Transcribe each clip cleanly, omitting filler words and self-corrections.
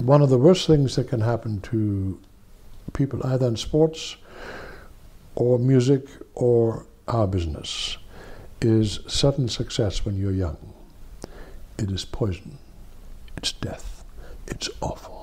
one of the worst things that can happen to people either in sports or music or our business is sudden success when you're young. It is poison. It's death. It's awful.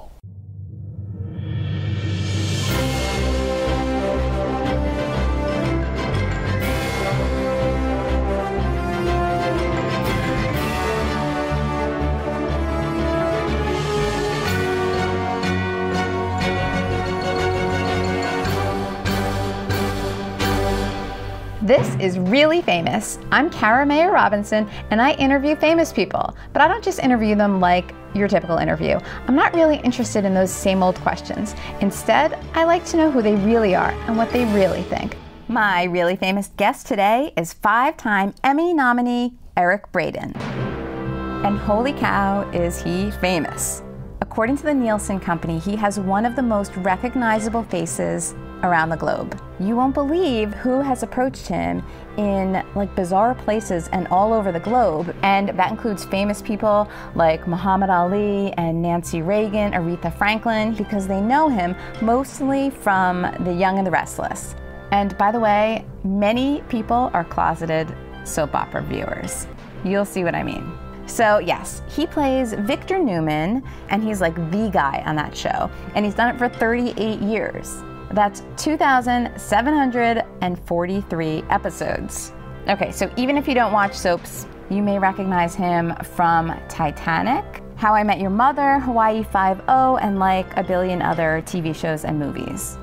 This is Really Famous. I'm Kara Mayer Robinson, and I interview famous people. But I don't just interview them like your typical interview. I'm not really interested in those same old questions. Instead, I like to know who they really are and what they really think. My really famous guest today is 5-time Emmy nominee Eric Braeden. And holy cow, is he famous. According to the Nielsen Company, he has one of the most recognizable faces around the globe. You won't believe who has approached him in bizarre places and all over the globe. And that includes famous people like Muhammad Ali and Nancy Reagan, Aretha Franklin, because they know him mostly from The Young and the Restless. And by the way, many people are closeted soap opera viewers. You'll see what I mean. So yes, he plays Victor Newman, and he's like the guy on that show. And he's done it for 38 years. That's 2,743 episodes. Okay, so even if you don't watch soaps, you may recognize him from Titanic, How I Met Your Mother, Hawaii Five-0, and like a billion other TV shows and movies.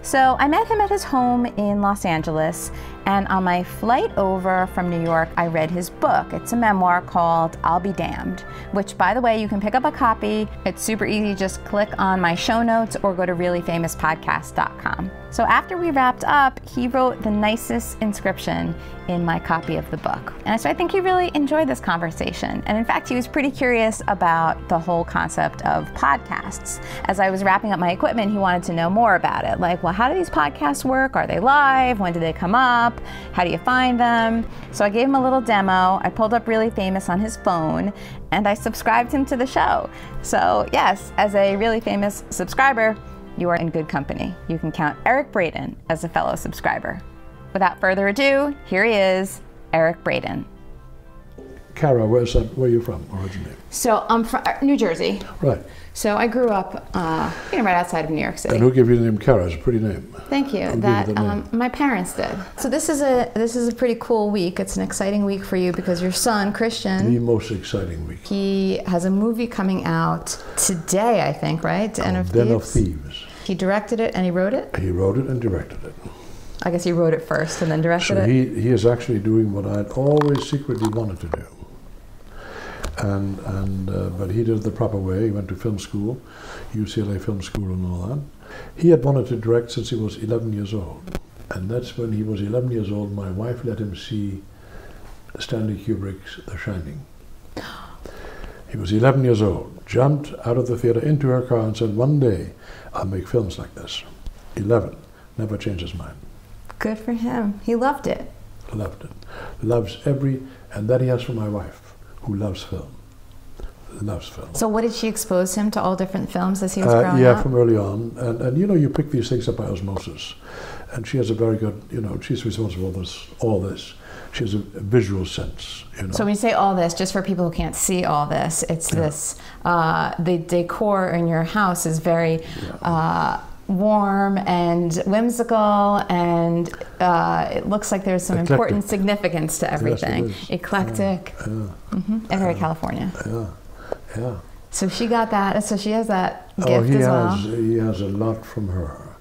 So I met him at his home in Los Angeles, and on my flight over from New York, I read his book. It's a memoir called I'll Be Damned, which, by the way, you can pick up a copy. It's super easy. Just click on my show notes or go to reallyfamouspodcast.com. So after we wrapped up, he wrote the nicest inscription in my copy of the book. And so I think he really enjoyed this conversation. And in fact, he was pretty curious about the whole concept of podcasts. As I was wrapping up my equipment, he wanted to know more about it. Like, well, how do these podcasts work? Are they live? When do they come up? How do you find them? So I gave him a little demo. I pulled up Really Famous on his phone, and I subscribed him to the show. So yes, as a Really Famous subscriber, you are in good company. You can count Eric Braeden as a fellow subscriber. Without further ado, here he is, Eric Braeden. Kara, where are you from originally? So I'm from New Jersey. Right. So I grew up right outside of New York City. And who gave you the name Kara? It's a pretty name. Thank you. My parents did. So this is a pretty cool week. It's an exciting week for you because your son, Christian. The most exciting week. He has a movie coming out today, I think, right? Den of Thieves. He directed it and he wrote it? He wrote it and directed it. I guess he wrote it first and then directed it? So he is actually doing what I'd always secretly wanted to do. But he did it the proper way. He went to film school, UCLA Film School and all that. He had wanted to direct since he was 11 years old. And that's when he was 11 years old, my wife let him see Stanley Kubrick's The Shining. He was 11 years old, jumped out of the theater into her car and said, one day I'll make films like this. 11, never changed his mind. Good for him. He loved it. Loved it. Loves and that he has for my wife, who loves film. Loves film. So what did she expose him to all different films as he was growing up? Yeah, from early on. And you pick these things up by osmosis. And she has a very good, she's responsible for all this. She has a visual sense, So when you say all this, just for people who can't see all this, it's this, the decor in your house is very warm and whimsical, and it looks like there's some important significance to everything. Yes, eclectic. And very California. Yeah. So she got that, so she has that gift as well. He has a lot from her.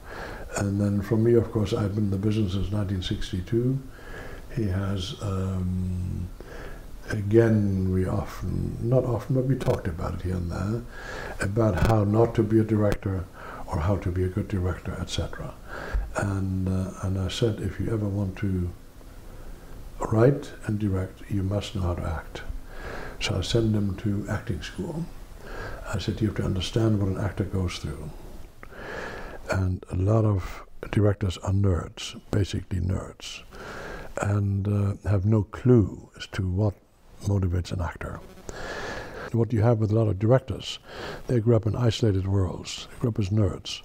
And then from me, of course, I've been in the business since 1962. He has, again, not often, but we talked about it here and there, about how not to be a director or how to be a good director, etc. And I said, if you ever want to write and direct, you must know how to act. So I sent him to acting school. I said, you have to understand what an actor goes through. And a lot of directors are nerds, basically nerds, and have no clue as to what motivates an actor. And what you have with a lot of directors, they grew up in isolated worlds. They grew up as nerds.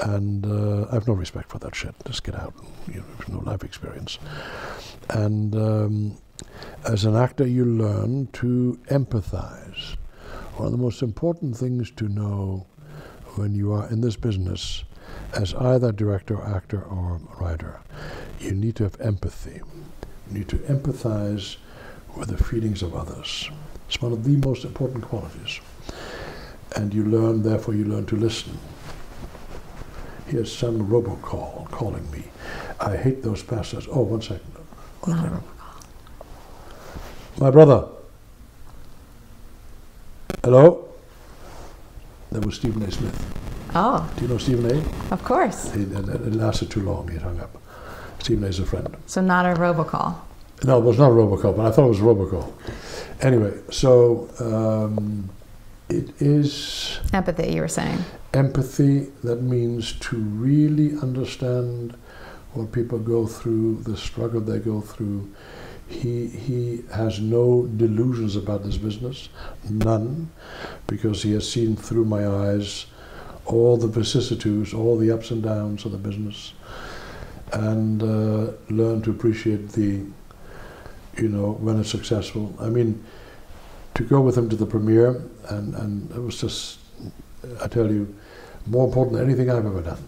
And I have no respect for that shit. Just get out. You have no life experience. And as an actor, you learn to empathize. One of the most important things to know when you are in this business, as either director, actor, or writer, you need to have empathy. You need to empathize with the feelings of others. It's one of the most important qualities. And you learn, therefore, you learn to listen. Here's some robocall calling me. I hate those bastards. Oh, 1 second. My brother. Hello? That was Stephen A. Smith. Oh. Do you know Stephen A.? Of course. It lasted too long. He hung up. Stephen A. is a friend. So not a robocall. No, it was not a robocall, but I thought it was a robocall. Anyway, so it is... Empathy, you were saying. Empathy, that means to really understand what people go through, the struggle they go through. He has no delusions about this business, none, because he has seen through my eyes all the vicissitudes, all the ups and downs of the business, and learn to appreciate the, when it's successful. I mean, to go with him to the premiere, and it was just, I tell you, more important than anything I've ever done.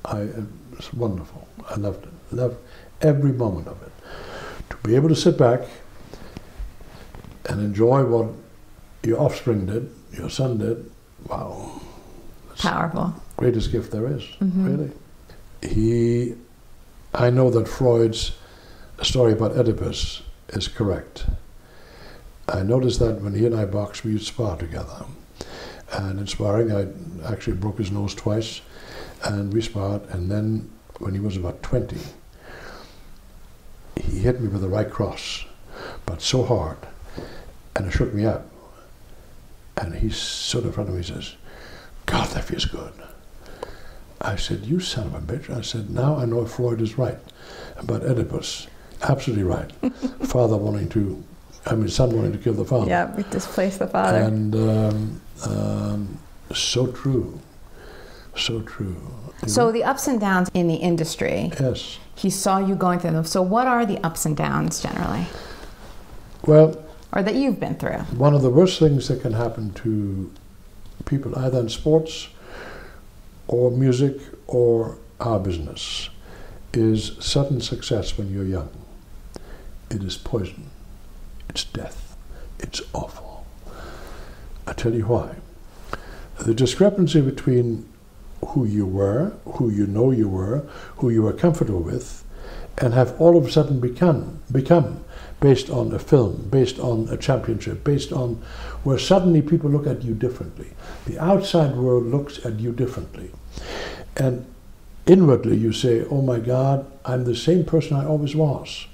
It was wonderful. I loved it. Loved every moment of it. To be able to sit back and enjoy what your offspring did, your son did, wow. Powerful. Greatest gift there is, really. I know that Freud's story about Oedipus is correct. I noticed that when he and I boxed, we used to spar together. And in sparring, I actually broke his nose twice, and we sparred, and then when he was about 20, he hit me with the right cross, but so hard, and it shook me up. And he stood in front of me and says, God, that feels good. I said, you son of a bitch. I said, now I know Freud is right about Oedipus. Absolutely right. Son wanting to kill the father. Yeah, we displaced the father. And so true. So true. So the ups and downs in the industry. Yes. He saw you going through them. So what are the ups and downs generally? Well, or that you've been through? One of the worst things that can happen to people, either in sports or music or our business, is sudden success when you're young. It is poison. It's death. It's awful. I tell you why. The discrepancy between who you were, who you know you were, who you were comfortable with, and have all of a sudden become based on a film, based on a championship, based on where suddenly people look at you differently. The outside world looks at you differently. And inwardly you say, oh my God, I'm the same person I always was.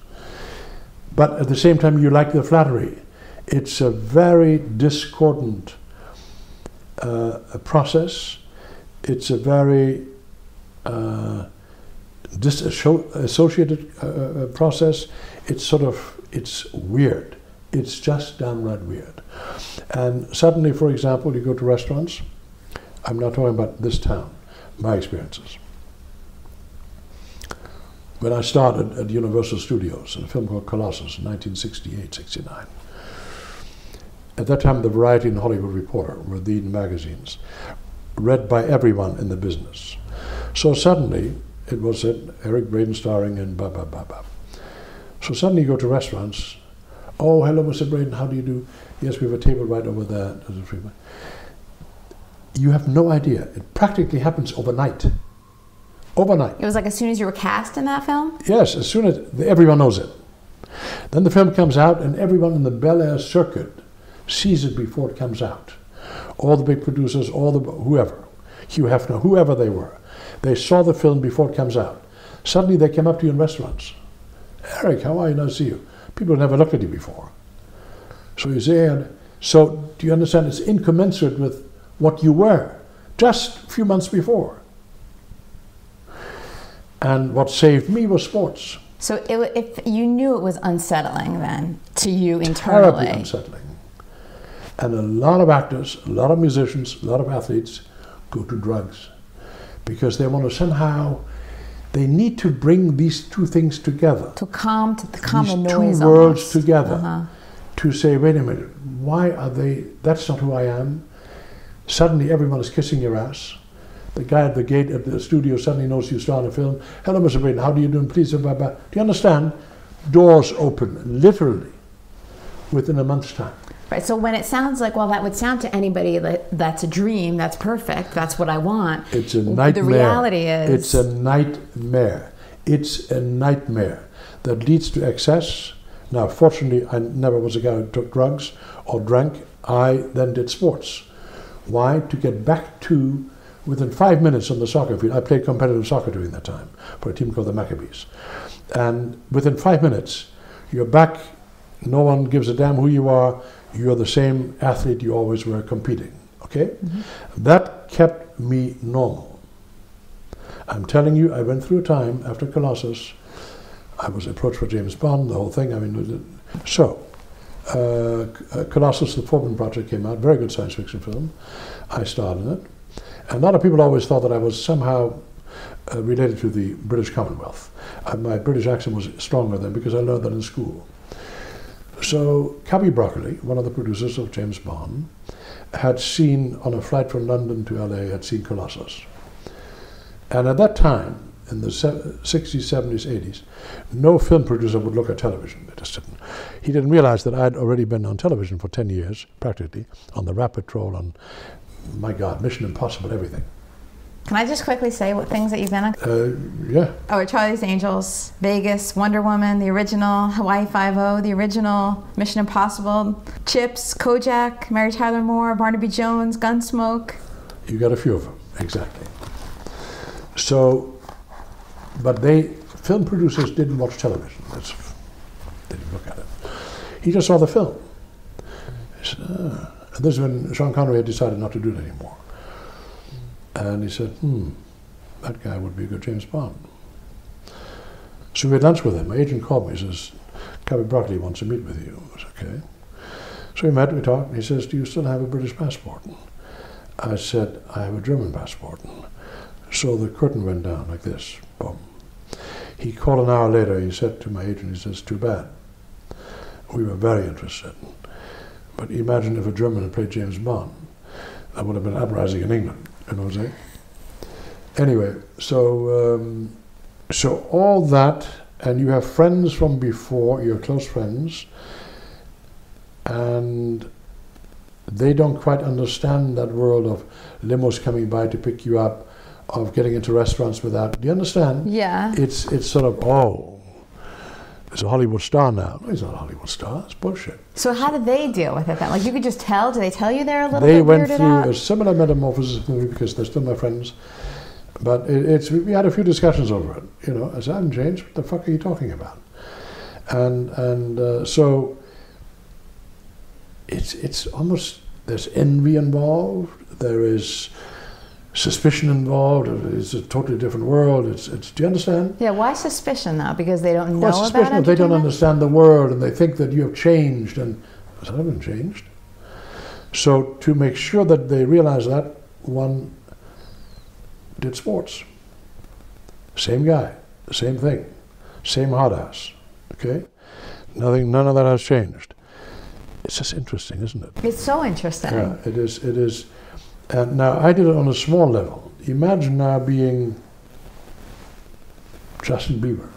But at the same time you like the flattery. It's a very discordant process. It's a very disassociated process. It's weird. It's just downright weird. And suddenly, for example, you go to restaurants. I'm not talking about this town, my experiences. When I started at Universal Studios in a film called Colossus in 1968-69, at that time the Variety and Hollywood Reporter were the magazines, read by everyone in the business. So suddenly, it was Eric Braeden starring in blah, blah, blah, blah. So suddenly you go to restaurants. Oh, hello, Mr. Braeden, how do you do? Yes, we have a table right over there. You have no idea. It practically happens overnight. Overnight. It was like as soon as you were cast in that film? Yes, as soon as everyone knows it. Then the film comes out and everyone in the Bel Air circuit sees it before it comes out. All the big producers, whoever, Hugh Hefner, whoever they were. They saw the film before it comes out. Suddenly they came up to you in restaurants. Eric, how are you? Nice to see you. People never looked at you before. So you say, so do you understand? It's incommensurate with what you were just a few months before. And what saved me was sports. So if you knew it was unsettling then to you internally. Terribly unsettling. And a lot of actors, a lot of musicians, a lot of athletes go to drugs because they want to somehow, they need to bring these two things together. To calm the noise. These two worlds together. To say, wait a minute, why are they, that's not who I am. Suddenly everyone is kissing your ass. The guy at the gate at the studio suddenly knows you star in a film. Hello, Mr. Braden, how do you do? Please, blah, blah. Do you understand? Doors open, literally, within a month's time. Right, so when it sounds like, well, that would sound to anybody that's a dream, that's perfect, that's what I want. It's a nightmare. The reality is... It's a nightmare. It's a nightmare that leads to excess. Now, fortunately, I never was a guy who took drugs or drank. I then did sports. Why? To get back to, within 5 minutes on the soccer field, I played competitive soccer during that time for a team called the Maccabees. And within 5 minutes, you're back, no one gives a damn who you are, you're the same athlete you always were competing, okay? That kept me normal. I'm telling you, I went through a time after Colossus. I was approached for James Bond, the whole thing. I mean, so Colossus, the Foreman Project came out, very good science fiction film. I starred in it. And a lot of people always thought that I was somehow related to the British Commonwealth. My British accent was stronger then because I learned that in school. So Cubby Broccoli, one of the producers of James Bond, had seen, on a flight from London to LA, had seen Colossus. And at that time, in the 60s, 70s, 80s, no film producer would look at television. They just didn't. He didn't realize that I'd already been on television for 10 years, practically, on The Rat Patrol, on, my God, Mission Impossible, everything. Can I just quickly say what things that you've been on? Yeah. Oh, Charlie's Angels, Vegas, Wonder Woman, the original, Hawaii Five-0, the original, Mission Impossible, Chips, Kojak, Mary Tyler Moore, Barnaby Jones, Gunsmoke. You got a few of them, exactly. So, but film producers didn't watch television. They didn't look at it. He just saw the film. He said, and this is when Sean Connery had decided not to do it anymore. And he said, that guy would be a good James Bond. So we had lunch with him. My agent called me. He says, Cubby Broccoli wants to meet with you. I said, okay. So we met, we talked, and he says, do you still have a British passport? I said, I have a German passport. So the curtain went down like this, boom. He called an hour later, he said to my agent, he says, too bad. We were very interested. But imagine if a German had played James Bond. That would have been uprising in England, you know what I'm saying? Anyway, so all that, and you have friends from before, your close friends, and they don't quite understand that world of limos coming by to pick you up, of getting into restaurants without, do you understand? Yeah. It's sort of, oh, he's a Hollywood star now. No, he's not a Hollywood star, it's bullshit. So how did they deal with it then? Like you could just tell, do they tell you they're a little bit weirded out? They went through a similar metamorphosis with me because they're still my friends. But we had a few discussions over it, you know. I said, I haven't changed, what the fuck are you talking about? And so it's almost, there's envy involved, there is suspicion involved. It's a totally different world. Do you understand? Yeah, why suspicion though? Because they don't know about it? Suspicion, they don't understand the world and they think that you have changed, and I said, I haven't changed. So to make sure that they realize that, one did sports. Same guy, same thing, same hard ass, okay? None of that has changed. It's just interesting, isn't it? It's so interesting. Yeah, it is. And now I did it on a small level. Imagine now being Justin Bieber.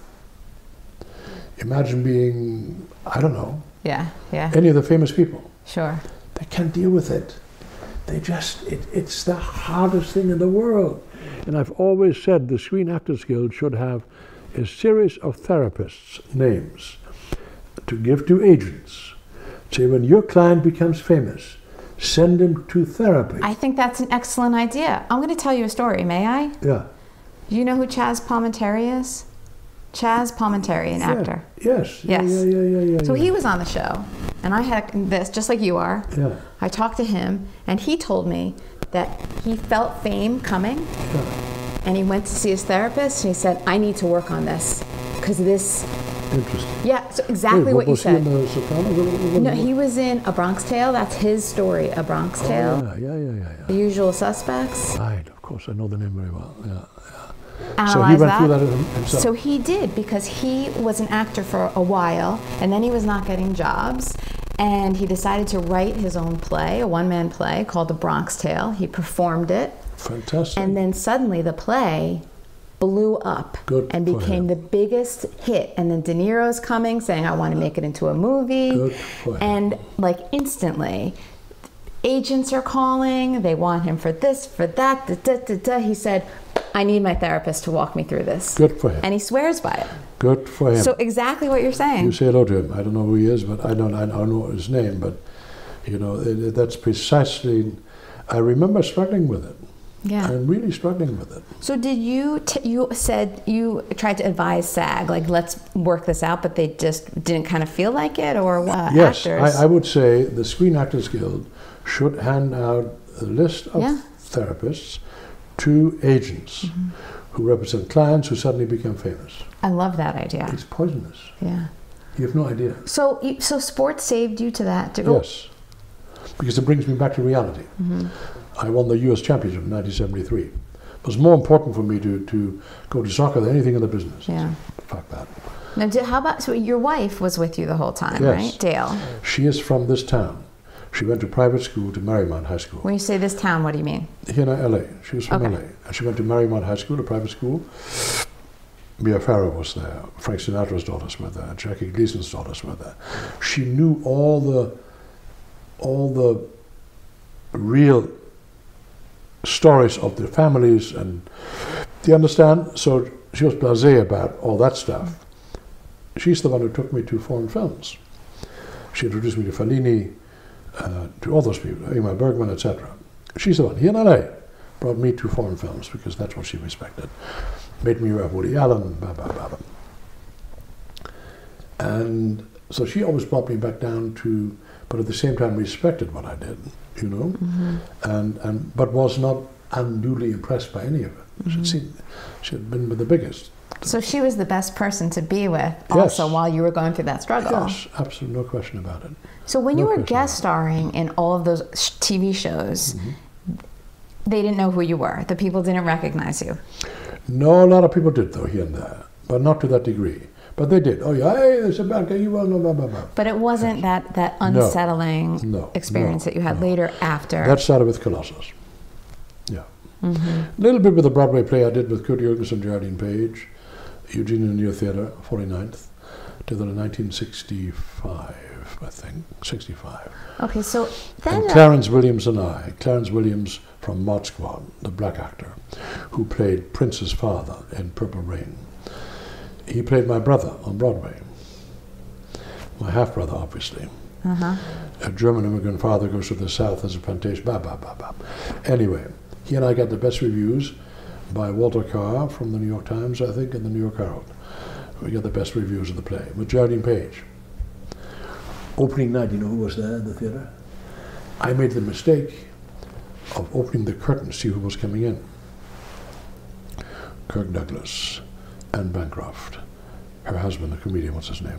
Imagine being, I don't know. Yeah. Any of the famous people. Sure. They can't deal with it. They just, it's the hardest thing in the world. And I've always said the Screen Actors Guild should have a series of therapists' names to give to agents. Say, when your client becomes famous, send him to therapy. I think that's an excellent idea. I'm going to tell you a story, may I? Yeah. Do you know who Chaz Palminteri is? Chaz Palminteri, an actor. Yes. Yes. Yeah. So he was on the show, and I had this, just like you are. Yeah. I talked to him, and he told me that he felt fame coming, and he went to see his therapist, and he said, I need to work on this, because this Interesting. Yeah, so exactly what you was said. he in The Sopranos? No, he was in A Bronx Tale. That's his story, A Bronx Tale. Yeah. The Usual Suspects. Right, of course, I know the name very well. Yeah. Analyze So he went that. through that himself. So he did, because he was an actor for a while, and then he was not getting jobs, and he decided to write his own play, a one-man play called The Bronx Tale. He performed it, Fantastic. and then suddenly the play blew up Good and for became him. the biggest hit. And then De Niro's coming, saying, I want to make it into a movie. Good for him. And like instantly, agents are calling, they want him for this, for that, He said, I need my therapist to walk me through this. Good for him. And he swears by it. Good for him. So exactly what you're saying. You say hello to him. I don't know who he is, but I don't know his name, but you know, that's precisely, I remember struggling with it. Yeah. I'm really struggling with it. So did you, you said you tried to advise SAG, like let's work this out, but they just didn't kind of feel like it, or Yes, actors? I would say the Screen Actors Guild should hand out a list of therapists to agents who represent clients who suddenly become famous. I love that idea. It's poisonous. Yeah. You have no idea. So sports saved you to that? Yes, because it brings me back to reality. I won the U.S. Championship in 1973. It was more important for me to go to soccer than anything in the business. Yeah. Fuck that. Now, how about, so your wife was with you the whole time, Yes. right? Dale. She is from this town. She went to private school to Marymount High School. When you say this town, what do you mean? Here in LA. She was from Okay. LA. And she went to Marymount High School, a private school. Mia Farrow was there. Frank Sinatra's daughters were there. Jackie Gleason's daughters were there. She knew all the real stories of the families, and do you understand? So she was blasé about all that stuff. She's the one who took me to foreign films. She introduced me to Fellini, to all those people, Ingmar Bergman, etc. She's the one, here in LA, brought me to foreign films because that's what she respected. Made me aware of Woody Allen, blah, blah, blah, blah. And so she always brought me back down to, but at the same time respected what I did, you know, but was not unduly impressed by any of it. She had been with the biggest. So she was the best person to be with also while you were going through that struggle. Yes, absolutely, no question about it. So when you were guest starring in all of those TV shows, they didn't know who you were. The people didn't recognize you. No, a lot of people did though, here and there, but not to that degree. But they did. Oh yeah, hey, there's a bad guy, you well know, blah, blah, blah. But it wasn't that unsettling experience that you had later after. That started with Colossus. Yeah. A little bit with the Broadway play I did with Kurt Jürgens and Geraldine Page, Eugene in the New Theatre, 49th, did that in 1965, I think, 65. Okay, so then... And Clarence Williams and I, Clarence Williams from Mod Squad, the black actor, who played Prince's father in Purple Rain. He played my brother on Broadway. My half-brother, obviously. A German immigrant father goes to the South as a plantation, blah, blah, blah, blah. Anyway, he and I got the best reviews by Walter Carr from the New York Times, I think, and the New York Herald. We got the best reviews of the play, with Geraldine Page. Opening night, you know who was there in the theater? I made the mistake of opening the curtain to see who was coming in. Kirk Douglas, Anne Bancroft, her husband, the comedian, what's his name?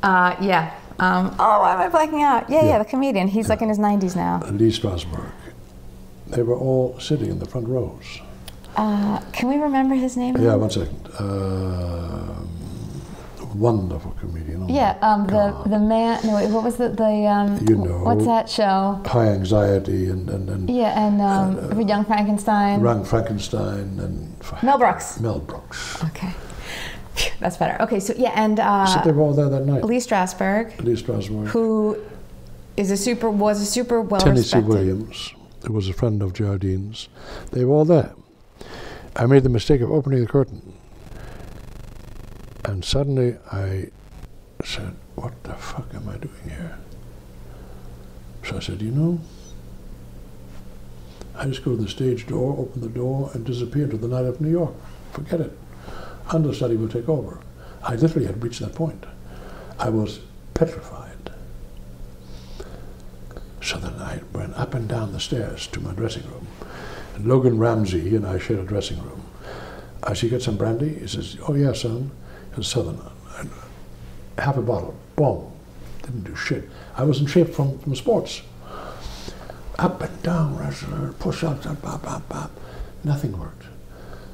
Yeah. Why am I blanking out? Yeah, the comedian. He's like in his 90s now. Lee Strasberg. They were all sitting in the front rows. Can we remember his name? Yeah, 1 second. Wonderful comedian. Oh yeah, the man. No, wait, what was the you know, what's that show? High Anxiety and yeah, and Young Frankenstein. Young Frankenstein and Mel Brooks. Mel Brooks. Okay, that's better. Okay, so yeah, and so they were all there that night. Lee Strasberg. Lee Strasberg. Who was a super well Tennessee respected. Williams, who was a friend of Geraldine's. They were all there. I made the mistake of opening the curtain. And suddenly I said, what the fuck am I doing here? So I said, you know, I just go to the stage door, open the door, and disappear to the night of New York. Forget it. Understudy will take over. I literally had reached that point. I was petrified. So then I went up and down the stairs to my dressing room. And Logan Ramsey, he and I shared a dressing room. I said, get some brandy? He says, oh yeah, son. He's a Southerner. half a bottle, boom, didn't do shit. I was in shape from sports. Up and down, wrestler, push-ups, bop, bop, bop. Nothing worked.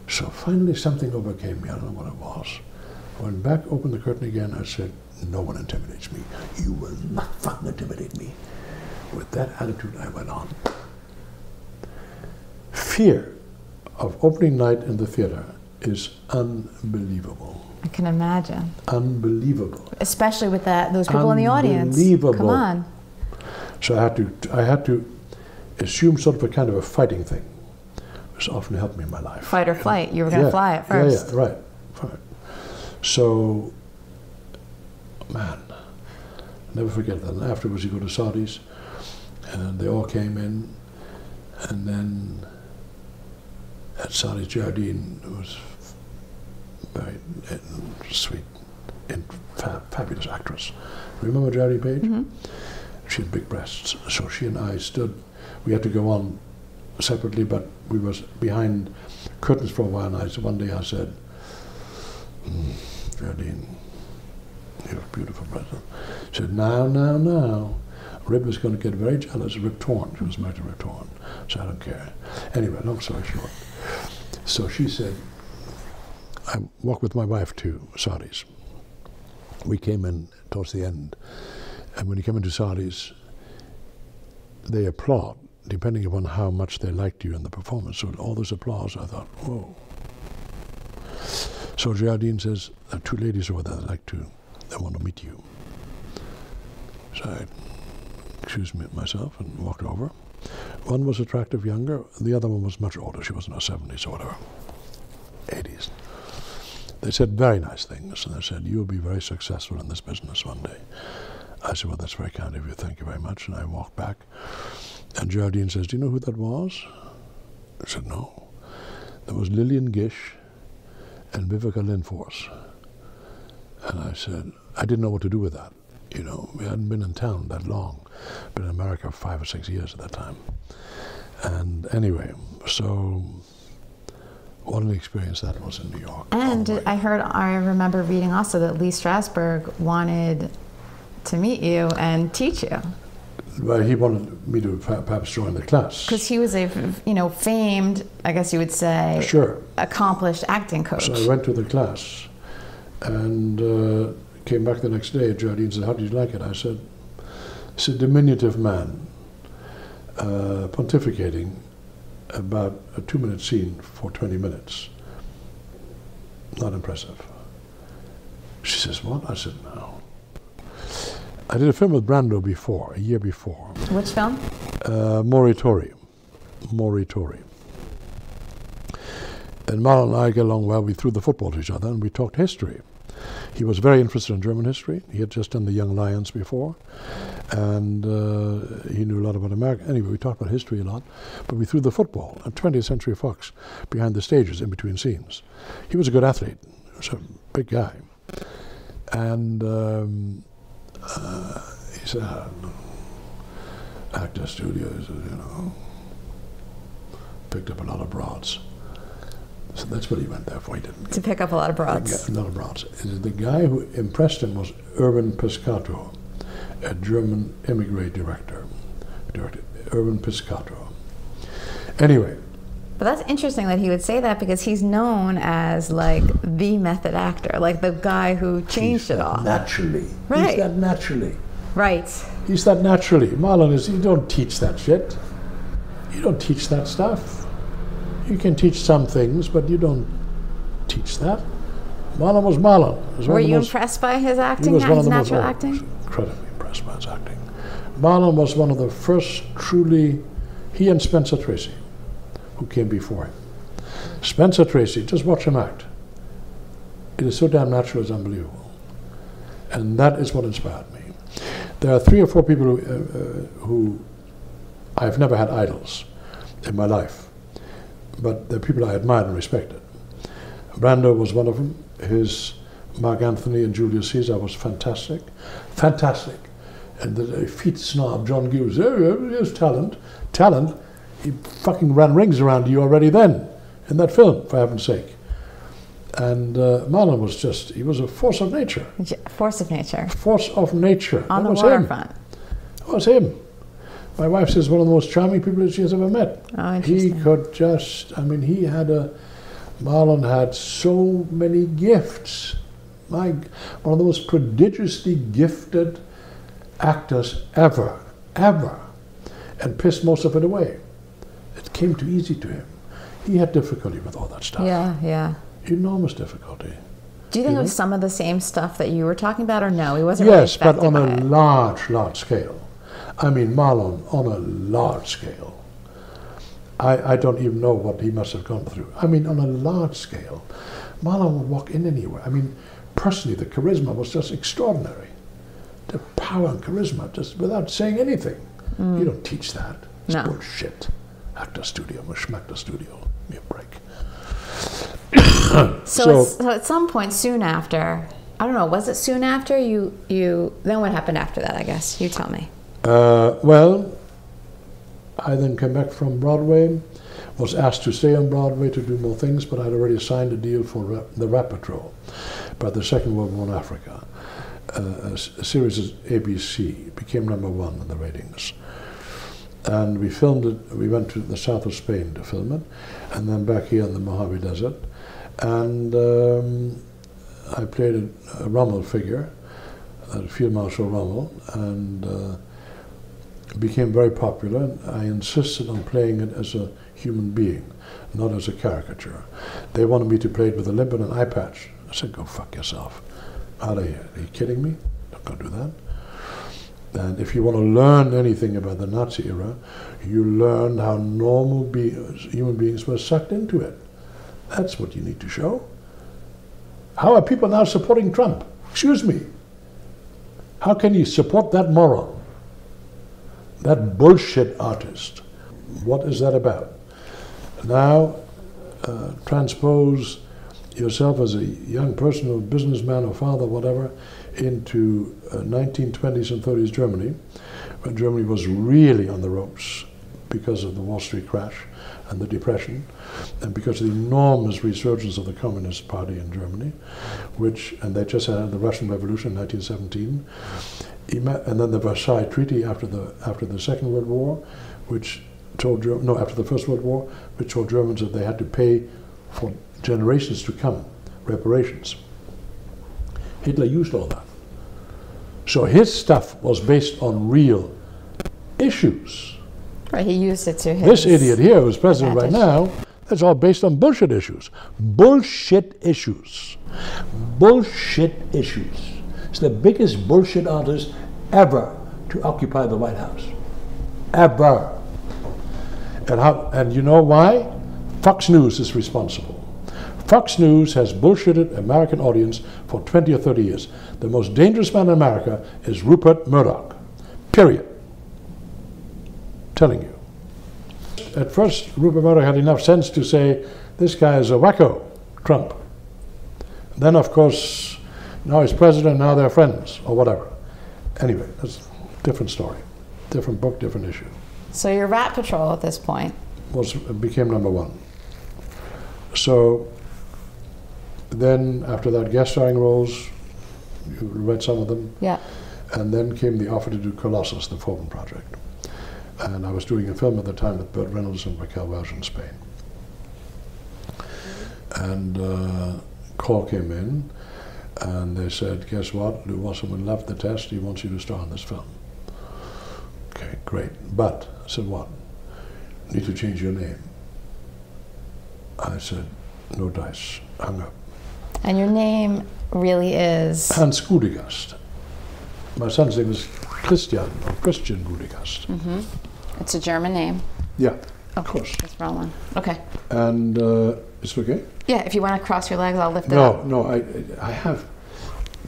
So finally something overcame me, I don't know what it was. I went back, opened the curtain again, I said, no one intimidates me. You will not fucking intimidate me. With that attitude, I went on. Fear of opening night in the theater is unbelievable. I can imagine. Unbelievable. Especially with those people in the audience. Unbelievable. Come on. So I had to assume sort of a kind of a fighting thing, which often helped me in my life. Fight or flight. You were going to fly at first. Yeah, right. So, man, never forget that. And afterwards, you go to Saudis, and they all came in, and then at Saudis, Jardine was very sweet and fabulous actress. Remember Jardine Page? Mm-hmm. She had big breasts, so she and I stood. We had to go on separately, but we was behind curtains for a while. And one day I said, Jardine, you're a beautiful person. She said, now. Rip is going to get very jealous. Rip Torn. She was married to Rip Torn, so I don't care. Anyway, long story short. So she said, I walked with my wife to Saudis. We came in towards the end, and when you come into Saudis, they applaud, depending upon how much they liked you in the performance. So all this applause, I thought, whoa. So Jardine says, there are two ladies over there that they want to meet you. So I excused myself and walked over. One was attractive, younger, the other one was much older. She was in her 70s or whatever, 80s. They said very nice things, and they said, you'll be very successful in this business one day. I said, well, that's very kind of you, thank you very much. And I walked back, and Jardine says, do you know who that was? I said, no. That was Lillian Gish and Vivica Lindfors. And I said, I didn't know what to do with that. You know, we hadn't been in town that long, been in America for 5 or 6 years at that time. And anyway, so what an experience that was in New York. And I remember reading also that Lee Strasberg wanted to meet you and teach you. Well, he wanted me to perhaps join the class. Because he was a, famed, I guess you would say, sure, accomplished acting coach. So I went to the class and came back the next day. Jardine said, how did you like it? I said, it's a diminutive man pontificating about a 2-minute scene for 20 minutes. Not impressive. She says, what? I said, no. I did a film with Brando before, a year before. Which film? Moritori. And Marlon and I get along well. We threw the football to each other and we talked history. He was very interested in German history. He had just done The Young Lions before, and he knew a lot about America. Anyway, we talked about history a lot, but we threw the football at 20th Century Fox behind the stages in between scenes. He was a good athlete. He was a big guy. And he said, actor studios, picked up a lot of broads. So that's what he went there for. He didn't to pick up a lot of broads. A lot of broads. The guy who impressed him was Erwin Piscator, a German emigre director. Erwin Piscator. Anyway. But that's interesting that he would say that, because he's known as like the method actor, like the guy who changed it all. Naturally. Right. He's that naturally. Right. He's that naturally. Marlon is, you don't teach that shit. You don't teach that stuff. You can teach some things, but you don't teach that. Marlon was Marlon. Were you impressed by his acting, his natural acting? Incredibly impressed by his acting. Marlon was one of the first truly, he and Spencer Tracy, who came before him. Spencer Tracy, just watch him act. It is so damn natural, it's unbelievable. And that is what inspired me. There are 3 or 4 people who I've never had idols in my life, but they're people I admired and respected. Brando was one of them. His Mark Anthony and Julius Caesar was fantastic. Fantastic. And the feet snob, John Hughes, here's talent. Talent, he fucking ran rings around you already then, in that film, for heaven's sake. And Marlon was he was a force of nature. Force of nature. Force of nature. On That the was waterfront. Him. That was him. My wife says one of the most charming people she has ever met. Oh, interesting. He could Marlon had so many gifts. One of the most prodigiously gifted actors ever, and pissed most of it away. It came too easy to him. He had difficulty with all that stuff. Yeah. Enormous difficulty. Do you think it was some of the same stuff that you were talking about, or no? He wasn't Yes, really but on affected a by it. large scale. I mean, Marlon, on a large scale. I don't even know what he must have gone through. I mean, on a large scale, Marlon would walk in anywhere. I mean, personally, the charisma was just extraordinary. The power and charisma, just without saying anything. You don't teach that. It's No. bullshit. Actor studio, Schmachter studio. Give me a break. So at some point soon after, I don't know, was it soon after you then what happened after that, I guess? You tell me. Well, I then came back from Broadway, was asked to stay on Broadway to do more things, but I'd already signed a deal for the Rat Patrol about the Second World War in Africa. A series of ABC became #1 in the ratings. And we filmed it, we went to the south of Spain to film it, and then back here in the Mojave Desert. And I played a Rommel figure, Field Marshal Rommel, and became very popular. I insisted on playing it as a human being, not as a caricature. They wanted me to play it with a limp and an eye patch. I said, go fuck yourself. Out of here. Are you kidding me? Not going to do that. And if you want to learn anything about the Nazi era, you learn how normal human beings were sucked into it. That's what you need to show. How are people now supporting Trump? Excuse me. How can you support that moron? That bullshit artist? What is that about? Now, transpose yourself as a young person or businessman or father, whatever, into 1920s and 30s Germany, when Germany was really on the ropes because of the Wall Street crash and the Depression, and because of the enormous resurgence of the Communist Party in Germany, and they just had the Russian Revolution in 1917, and then the Versailles Treaty after the Second World War, after the First World War, which told Germans that they had to pay for generations to come reparations. Hitler used all that. So his stuff was based on real issues. Right, he used it to his This idiot here, who's president right advantage. now, that's all based on bullshit issues. Bullshit issues. Bullshit issues. It's the biggest bullshit artist ever to occupy the White House. Ever. And you know why? Fox News is responsible. Fox News has bullshitted American audience for 20 or 30 years. The most dangerous man in America is Rupert Murdoch. Period. Telling you. At first, Rupert Murdoch had enough sense to say, this guy is a wacko, Trump. Then, of course, now he's president, now they're friends, or whatever. Anyway, that's a different story. Different book, different issue. So your Rat Patrol at this point became #1. So then, after that, guest starring roles, you read some of them. Yeah. And then came the offer to do Colossus, the Forbin Project. And I was doing a film at the time with Burt Reynolds and Raquel Welch in Spain. And call came in, and they said, guess what? Lou Wasserman loved the test. He wants you to star in this film. Okay, great. But, I said, what? You need to change your name. I said, no dice. Hung up. And your name really is? Hans Gudegast. My son's name is Christian Gudegast. Mm-hmm. It's a German name. Yeah, of course. That's the wrong one. Okay. And it's okay? Yeah, if you want to cross your legs, I'll lift it up. No, I have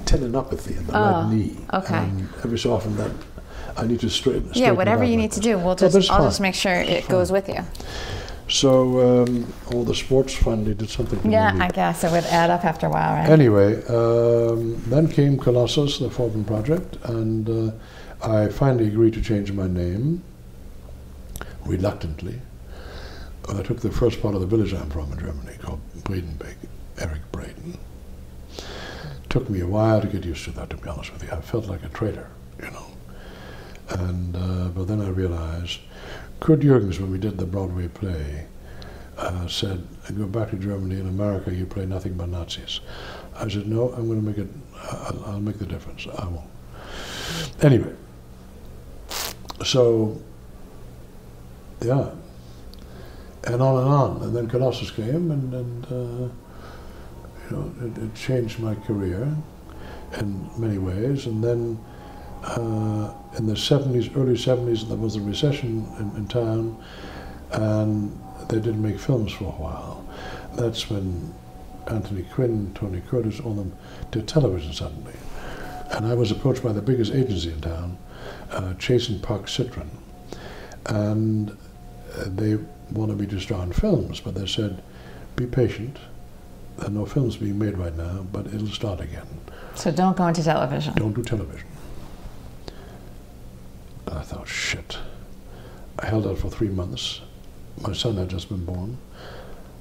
tendinopathy in the right knee. Okay. And every so often that I need to straighten Yeah, whatever you need to do, I'll just make sure it goes with you. So all the sports finally did something to Yeah, me. I guess it would add up after a while, right? Anyway, then came Colossus, the Forbin Project, and I finally agreed to change my name, reluctantly. I took the first part of the village I'm from in Germany, called Bredenbeck, Eric Braden. Took me a while to get used to that, to be honest with you. I felt like a traitor, you know. And but then I realized, Kurt Jürgens, when we did the Broadway play, said, "Go back to Germany. In America, you play nothing but Nazis." I said, "No, I'm going to make it. I'll make the difference. I won't." Anyway, so yeah, and on, and then Colossus came, and you know, it changed my career in many ways. And then in the 70s, early 70s, there was a recession in town, and they didn't make films for a while. That's when Anthony Quinn, Tony Curtis, all them did television suddenly. And I was approached by the biggest agency in town, Chase & Park Citron, and they wanted me to star in films, but they said, "Be patient. There are no films being made right now, but it'll start again. So don't go into television. Don't do television." And I thought, shit. I held out for 3 months. My son had just been born.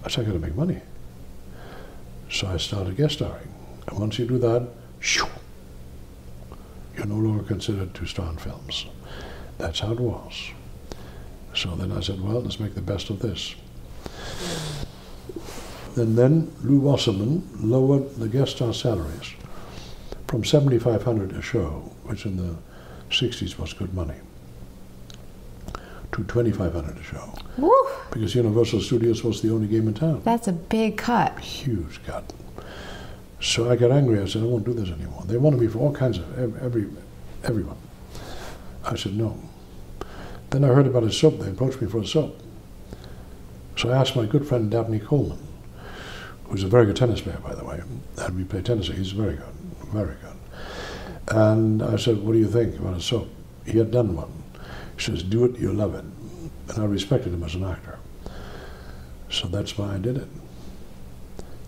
I said, I gotta make money. So I started guest starring. And once you do that, shoo, you're no longer considered to star in films. That's how it was. So then I said, well, let's make the best of this. And then Lew Wasserman lowered the guest star salaries from $7,500 a show, which in the 60s was good money, to $2,500 a show. Woo! Because Universal Studios was the only game in town. That's a big cut. Huge cut. So I got angry. I said, I won't do this anymore. They wanted me for all kinds of, everyone. I said, no. Then I heard about a soap. They approached me for a soap. So I asked my good friend Dabney Coleman, who's a very good tennis player, by the way, and we play tennis. He's very good, very good. And I said, what do you think about a soap? He had done one. He says, do it, you'll love it. And I respected him as an actor. So that's why I did it.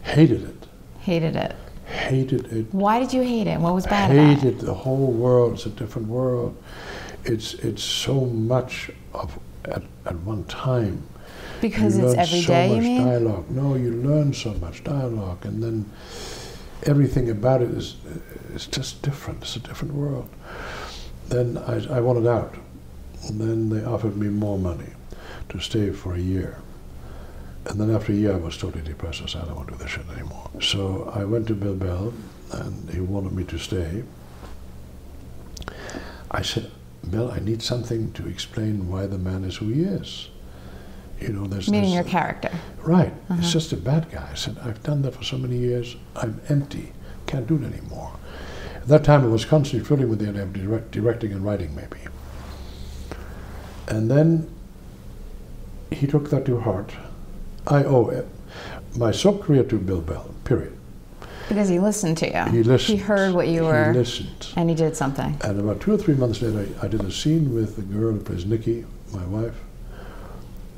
Hated it. Hated it. Hated it. Why did you hate it? What was bad about it? Hated the whole world. It's a different world. It's so much of at one time. Because it's every day, you mean? Dialogue. No, you learn so much dialogue, and then everything about it is just different. It's a different world. Then I wanted out. And then they offered me more money to stay for a year. And then after a year, I was totally depressed. I said, I don't want to do this shit anymore. So I went to Bill Bell, and he wanted me to stay. I said, Bill, I need something to explain why the man is who he is. You know, meaning your character. Right. It's just a bad guy. I said, I've done that for so many years. I'm empty. Can't do it anymore. At that time, I was constantly filling with the idea of directing and writing, maybe. And then he took that to heart. I owe my soap career to Bill Bell, period. Because he listened to you. He listened. He heard what you were. He listened. And he did something. And about 2 or 3 months later, I did a scene with the girl who plays Nikki, my wife,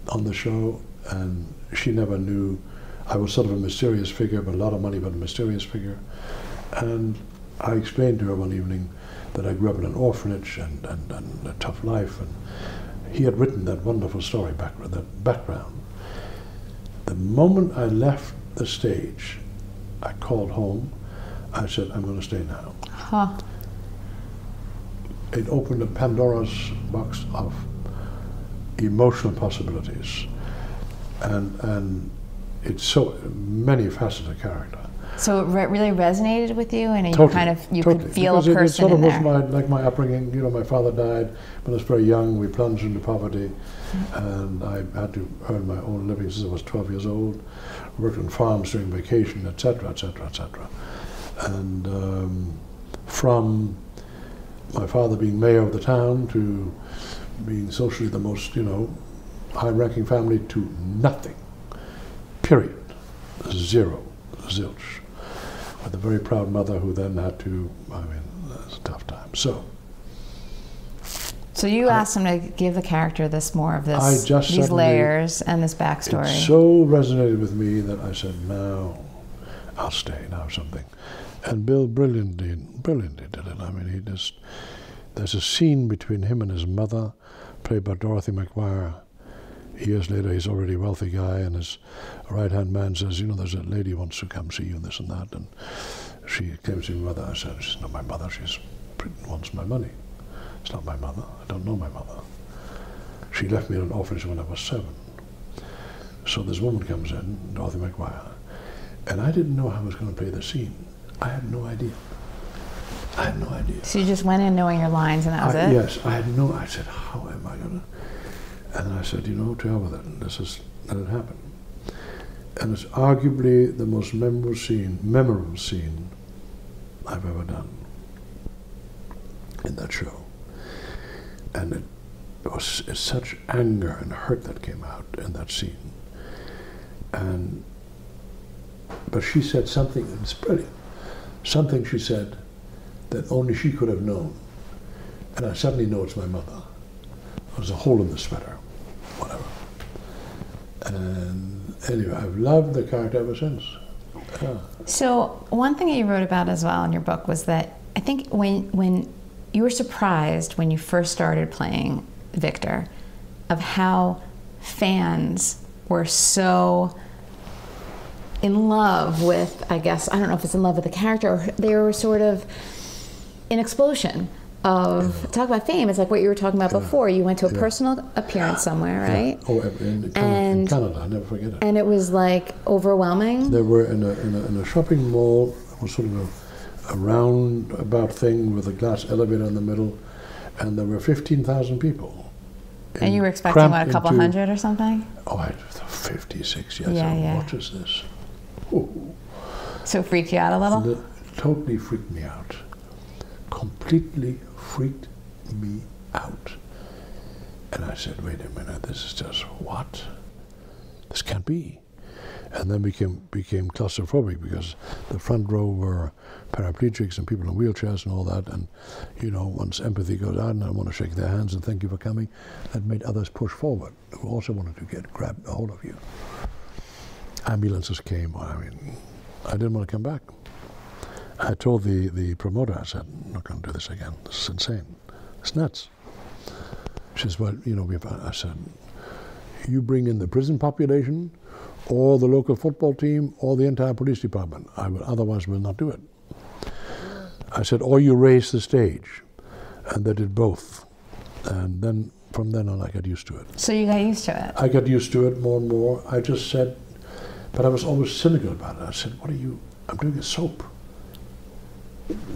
on the show, and she never knew. I was sort of a mysterious figure, but a lot of money, but a mysterious figure. And I explained to her one evening that I grew up in an orphanage and a tough life, and he had written that wonderful story, that background. The moment I left the stage, I called home. I said, I'm going to stay now. Huh. It opened a Pandora's box of emotional possibilities, and it's so many faceted character. So it really resonated with you, and Totally, you totally. could feel because a person it sort of in there. was like my upbringing. You know, my father died when I was very young. We plunged into poverty, and I had to earn my own living since I was 12 years old. Worked on farms during vacation, etc., etc., etc. And from my father being mayor of the town to being socially the most, high-ranking family, to nothing. Period. Zero. Zilch. With a very proud mother who then had to, it's a tough time. So you asked him to give the character these layers and this backstory. It so resonated with me that I said, now I'll stay, now something. And Bill brilliantly did it. There's a scene between him and his mother, played by Dorothy McGuire. Years later, he's already a wealthy guy, and his right-hand man says, you know, there's a lady who wants to come see you and this and that. And she came to my mother. I said, she's not my mother. She wants my money. It's not my mother. I don't know my mother. She left me in an orphanage when I was 7. So this woman comes in, Dorothy McGuire, and I didn't know how I was going to play the scene. I had no idea. I had no idea. So you just went in knowing your lines and that was it? Yes, I said, how am I going to? And I said, you know, to hell with it. And let it happen. And it's arguably the most memorable scene I've ever done in that show. And it's such anger and hurt that came out in that scene. But she said something, and it's brilliant, something she said that only she could have known. And I suddenly know it's my mother. There's a hole in the sweater, whatever. And anyway, I've loved the character ever since. Yeah. So one thing that you wrote about as well in your book was that I think when you were surprised when you first started playing Victor of how fans were so in love with, I guess, I don't know if it's in love with the character, or they were sort of an explosion of, talk about fame, it's like what you were talking about before. You went to a personal appearance somewhere, right? Oh, in Canada, I never forget it. And it was like overwhelming? They were in a shopping mall. It was sort of a roundabout thing with a glass elevator in the middle, and there were 15,000 people. And you were expecting, what, a couple hundred or something? Oh, I 56, yes. Yeah. What is this? Ooh. So it freaked you out a little? And it totally freaked me out. Completely freaked me out. And I said, wait a minute, this is just, what? This can't be. And then became claustrophobic because the front row were paraplegics and people in wheelchairs and all that. And, you know, once empathy goes out and I want to shake their hands and thank you for coming, that made others push forward who also wanted to grab a hold of you. Ambulances came. I mean, I didn't want to come back. I told the promoter, I said, I'm not going to do this again. This is insane. It's nuts. She says, well, you know, I said, you bring in the prison population or the local football team or the entire police department. Otherwise will not do it. I said, or you raise the stage. And they did both. And then, from then on, I got used to it. So you got used to it? I got used to it more and more. I just said, but I was always cynical about it. I said, I'm doing a soap.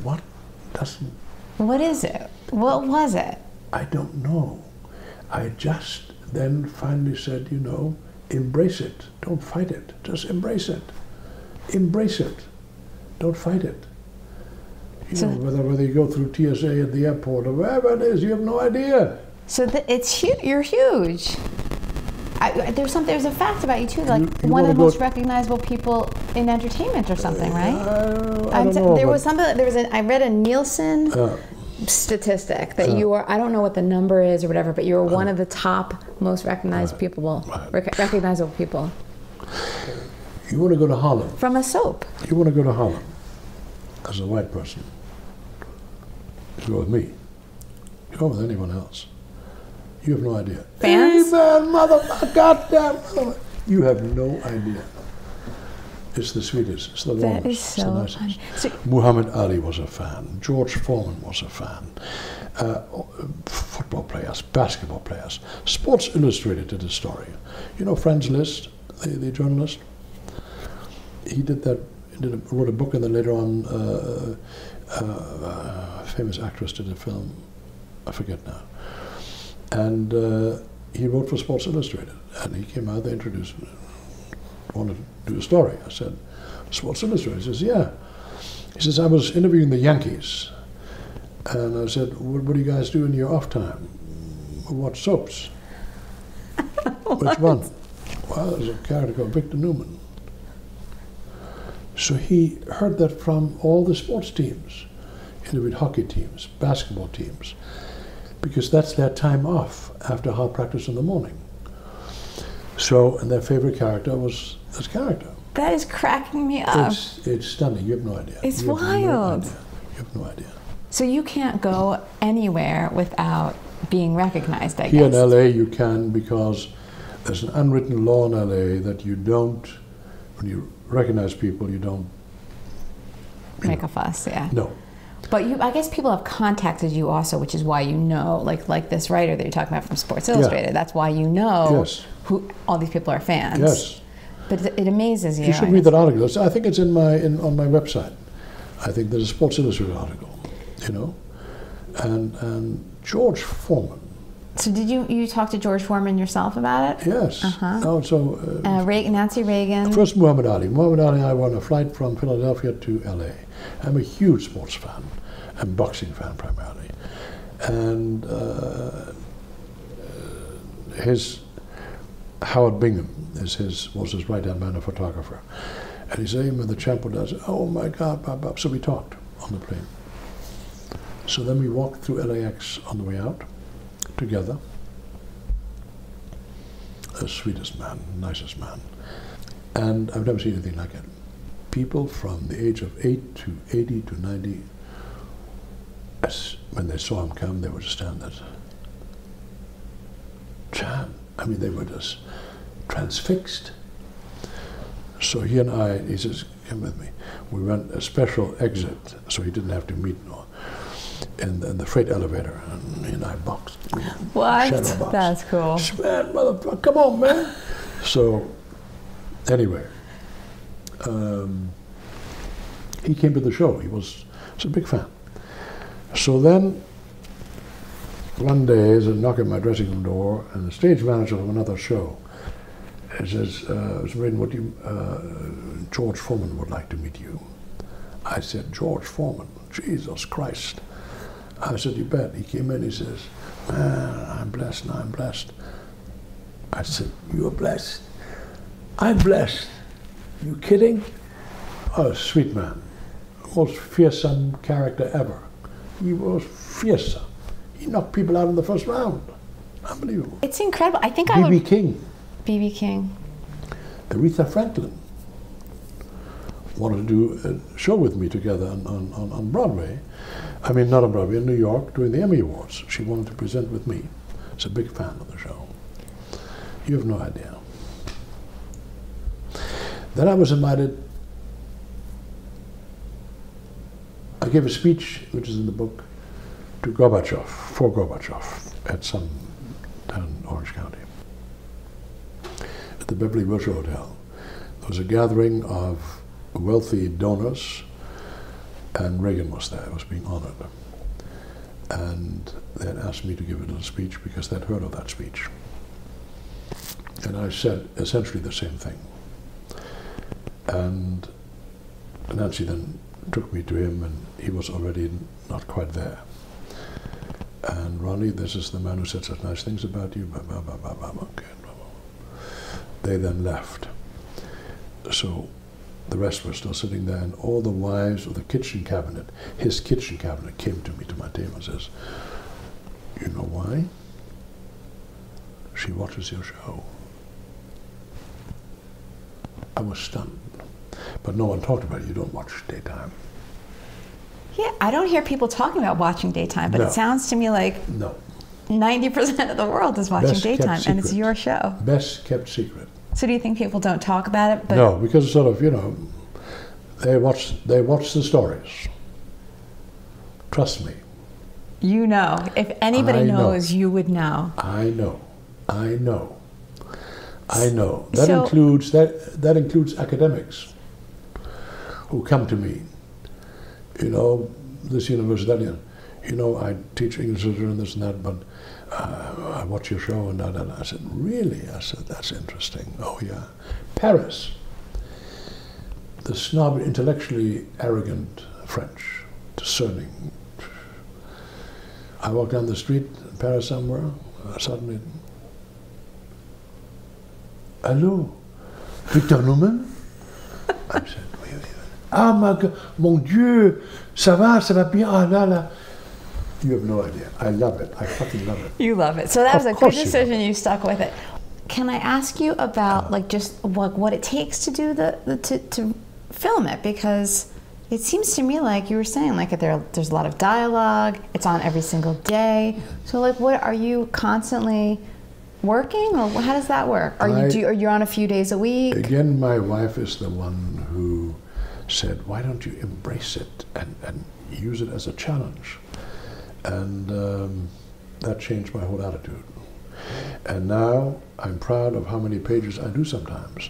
What is it? What was it? I don't know. I just then finally said, you know, embrace it. Don't fight it. Just embrace it. Embrace it. Don't fight it. You know, whether you go through TSA at the airport or wherever it is, you have no idea. So it's huge. You're huge. There's a fact about you too, like one of the most recognizable people in entertainment or something, right? I don't know. I read a Nielsen statistic that you are, I don't know what the number is or whatever, but you are one of the top most recognizable people. You want to go to Harlem? From a soap. You want to go to Harlem as a white person. You go with me. You go with anyone else. You have no idea. Fans? Hey man, motherfucker, goddamn motherfucker. You have no idea. It's the sweetest. It's the warmest. That is so it's the nicest. funny. Muhammad Ali was a fan. George Foreman was a fan. Football players, basketball players. Sports Illustrated did a story. You know Franz Liszt, the journalist? He did that. Wrote a book, and then later on, a famous actress did a film. I forget now. And he wrote for Sports Illustrated, and he came out, they introduced me, wanted to do a story. I said, Sports Illustrated? He says, yeah. He says, I was interviewing the Yankees, and I said, what do you guys do in your off time? Watch soaps. Which one? Well, there's a character called Victor Newman. So he heard that from all the sports teams, interviewed hockey teams, basketball teams, because that's their time off after hard practice in the morning. So, and their favorite character was this character. That is cracking me up. It's stunning. You have no idea. It's wild. You have no idea. So you can't go anywhere without being recognized, I guess. Here in LA you can, because There's an unwritten law in LA that you don't, when you recognize people, you don't make a fuss, yeah. No. But I guess people have contacted you also, which is why you know, like this writer that you're talking about from Sports Illustrated. Yeah. That's why you know who all these people are fans. Yes. But it amazes you. You should read that article. I think it's on my website. I think there's a Sports Illustrated article, you know, and George Foreman. So did you talk to George Foreman yourself about it? Yes. Also, Nancy Reagan. First, Muhammad Ali. Muhammad Ali and I were on a flight from Philadelphia to LA. I'm a huge sports fan, and boxing fan primarily. And Howard Bingham was his right-hand man, a photographer. And he said, when the champ does, oh my God, Bob. So we talked on the plane. So then we walked through LAX on the way out together. The sweetest man, nicest man. And I've never seen anything like it. People from the age of 8 to 80 to 90, when they saw him come, they would just stand there. Champ. I mean, they were just transfixed. So he and I, he says, come with me. We went a special exit, so he didn't have to meet in the freight elevator, and he and I boxed. What? That's cool. Man, motherfucker, come on, man. So, anyway, he came to the show. He was a big fan. So then, one day, there's a knock at my dressing room door, and the stage manager of another show says, George Foreman would like to meet you. I said, George Foreman, Jesus Christ. I said, you bet. He came in, he says, man, I'm blessed, and I'm blessed. I said, you are blessed? I'm blessed. You kidding? Oh, sweet man. Most fearsome character ever. He was fearsome. He knocked people out in the first round. Unbelievable. It's incredible. I think B.B. King. B.B. King. Aretha Franklin wanted to do a show with me together on Broadway. I mean, not on Broadway, in New York, during the Emmy Awards. She wanted to present with me. She's a big fan of the show. You have no idea. Then I was invited. I gave a speech, which is in the book, to Gorbachev, for Gorbachev, at some town in Orange County, at the Beverly Wilshire Hotel. There was a gathering of wealthy donors, and Reagan was there, was being honored. And they had asked me to give a little speech because they'd heard of that speech. And I said essentially the same thing. And Nancy then took me to him, and he was already not quite there. And Ronnie, this is the man who said such nice things about you, blah, blah, blah, blah, blah, okay, blah, blah. They then left. So the rest were still sitting there, and all the wives of the kitchen cabinet, his kitchen cabinet, came to me, to my table, and says, you know why? She watches your show. I was stunned. But no one talked about it. You don't watch daytime. Yeah, I don't hear people talking about watching daytime, but it sounds to me like 90% of the world is watching daytime, and it's your show. Best kept secret. So do you think people don't talk about it? But no, because sort of, you know, they watch the stories. Trust me. You know. If anybody knows, you would know. I know. That includes academics who come to me. You know, this university, you know, I teach English literature and this and that, but I watch your show and that. I said, really? I said, that's interesting. Oh, yeah. Paris, the snob, intellectually arrogant French, discerning. I walk down the street in Paris somewhere, suddenly, hello, Victor Newman? I said, ah, mon Dieu, ça va bien, ah là là. You have no idea. I love it. I fucking love it. You love it. So that was a good decision. You stuck with it. Can I ask you about what it takes to do to film it? Because it seems to me like you were saying, like there's a lot of dialogue. It's on every single day. So like, what are you constantly working, or how does that work? Are you on a few days a week? Again, my wife is the one who said, why don't you embrace it and use it as a challenge? And that changed my whole attitude. And now I'm proud of how many pages I do sometimes.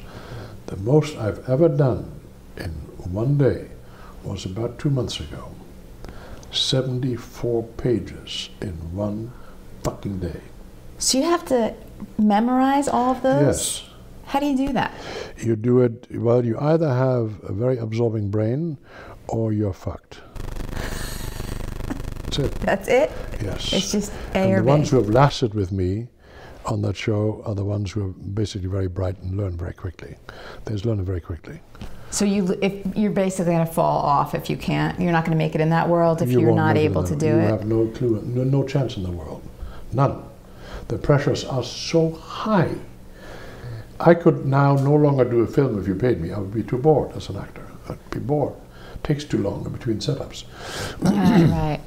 The most I've ever done in one day was about 2 months ago. 74 pages in one fucking day. So you have to memorize all of those? Yes. How do you do that? You do it, well, you either have a very absorbing brain or you're fucked. That's it. That's it? Yes. It's just And the ones who have lasted with me on that show are the ones who are basically very bright and learn very quickly. They just learn very quickly. So if you're basically going to fall off if you can't. You're not going to make it in that world if you're not able to do it. You have no clue, no chance in the world. None. The pressures are so high. I could now no longer do a film if you paid me. I would be too bored as an actor. I'd be bored. It takes too long in between setups.